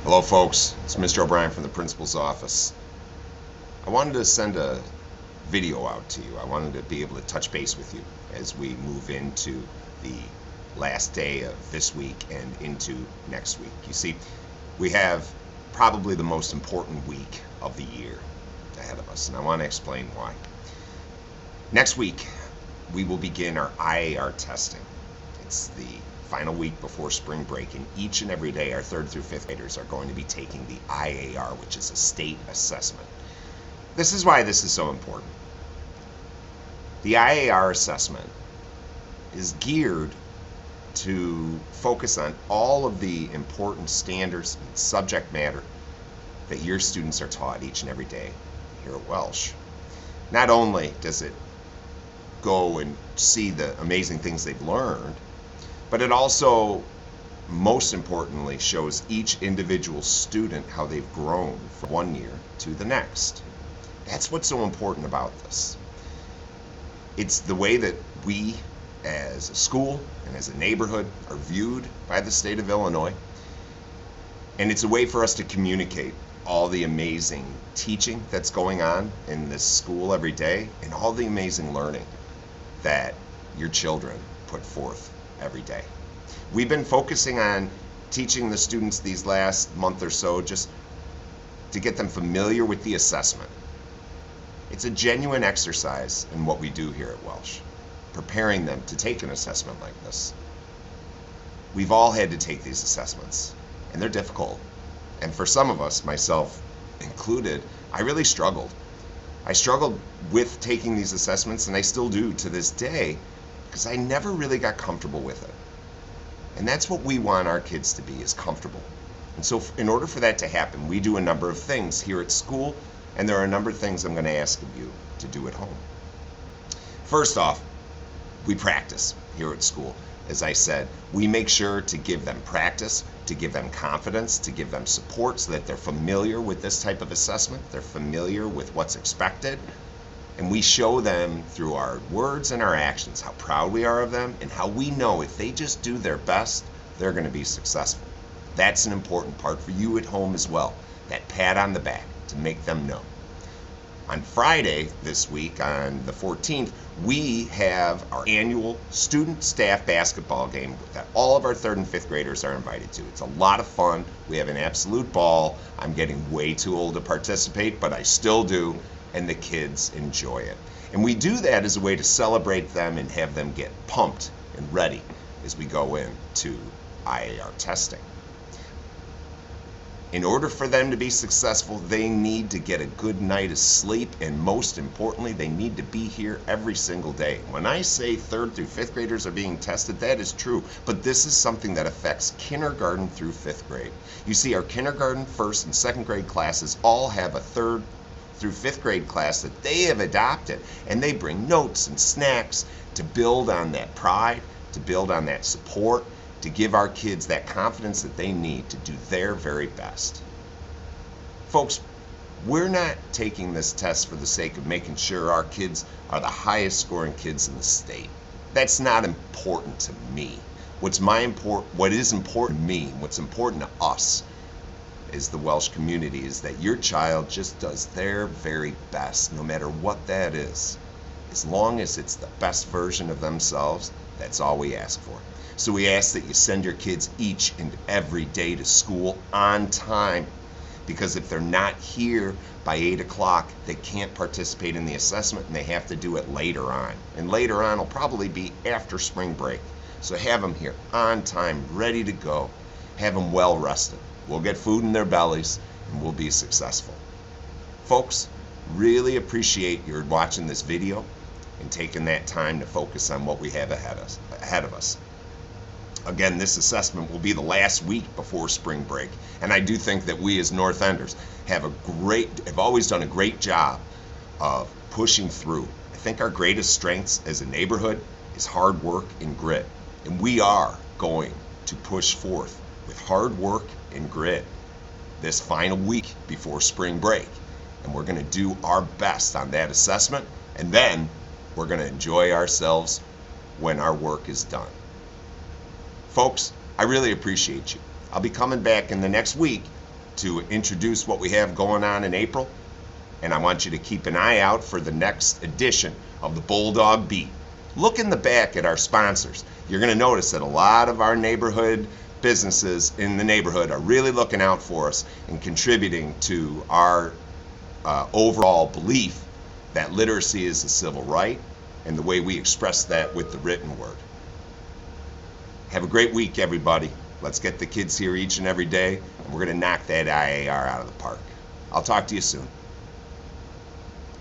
Hello folks, it's Mr. O'Brien from the principal's office. I wanted to send a video out to you. I wanted to be able to touch base with you as we move into the last day of this week and into next week. You see, we have probably the most important week of the year ahead of us, and I want to explain why. Next week, we will begin our IAR testing. It's the final week before spring break, and each and every day our 3rd through 5th graders are going to be taking the IAR, which is a state assessment. This is why this is so important. The IAR assessment is geared to focus on all of the important standards and subject matter that your students are taught each and every day here at Welsh. Not only does it go and see the amazing things they've learned, but it also, most importantly, shows each individual student how they've grown from one year to the next. That's what's so important about this. It's the way that we as a school and as a neighborhood are viewed by the state of Illinois. And it's a way for us to communicate all the amazing teaching that's going on in this school every day and all the amazing learning that your children put forth every day. We've been focusing on teaching the students these last month or so just to get them familiar with the assessment. It's a genuine exercise in what we do here at Welsh, preparing them to take an assessment like this. We've all had to take these assessments, and they're difficult. And for some of us, myself included, I really struggled. I struggled with taking these assessments, and I still do to this day, because I never really got comfortable with it. And that's what we want our kids to be, is comfortable. And so in order for that to happen, we do a number of things here at school, and there are a number of things I'm going to ask of you to do at home. First off, we practice here at school. As I said, we make sure to give them practice, to give them confidence, to give them support so that they're familiar with this type of assessment, they're familiar with what's expected, and we show them through our words and our actions how proud we are of them and how we know if they just do their best, they're going to be successful. That's an important part for you at home as well, that pat on the back to make them know. On Friday this week, on the 14th, we have our annual student-staff basketball game that all of our 3rd and 5th graders are invited to. It's a lot of fun. We have an absolute ball. I'm getting way too old to participate, but I still do, and the kids enjoy it. And we do that as a way to celebrate them and have them get pumped and ready as we go into IAR testing. In order for them to be successful, they need to get a good night of sleep, and most importantly, they need to be here every single day. When I say 3rd through 5th graders are being tested, that is true, but this is something that affects kindergarten through 5th grade. You see, our kindergarten, 1st, and 2nd grade classes all have a 3rd through 5th grade class that they have adopted, and they bring notes and snacks to build on that pride, to build on that support, to give our kids that confidence that they need to do their very best. Folks, we're not taking this test for the sake of making sure our kids are the highest scoring kids in the state. That's not important to me. What is important to me, what's important to us as the Welsh community, is that your child just does their very best, no matter what that is. As long as it's the best version of themselves, that's all we ask for. So we ask that you send your kids each and every day to school on time, because if they're not here by 8 o'clock, they can't participate in the assessment and they have to do it later on. And later on will probably be after spring break. So have them here on time, ready to go. Have them well rested. We'll get food in their bellies and we'll be successful. Folks, really appreciate your watching this video and taking that time to focus on what we have ahead of us. Again, this assessment will be the last week before spring break, and I do think that we as North Enders have always done a great job of pushing through. I think our greatest strengths as a neighborhood is hard work and grit, and we are going to push forth with hard work and grit this final week before spring break, and we're going to do our best on that assessment, and then we're going to enjoy ourselves when our work is done. Folks, I really appreciate you. I'll be coming back in the next week to introduce what we have going on in April, and I want you to keep an eye out for the next edition of the Bulldog Beat. Look in the back at our sponsors. You're going to notice that a lot of our neighborhood businesses in the neighborhood are really looking out for us and contributing to our overall belief that literacy is a civil right and the way we express that with the written word. Have a great week, everybody. Let's get the kids here each and every day, and we're going to knock that IAR out of the park. I'll talk to you soon.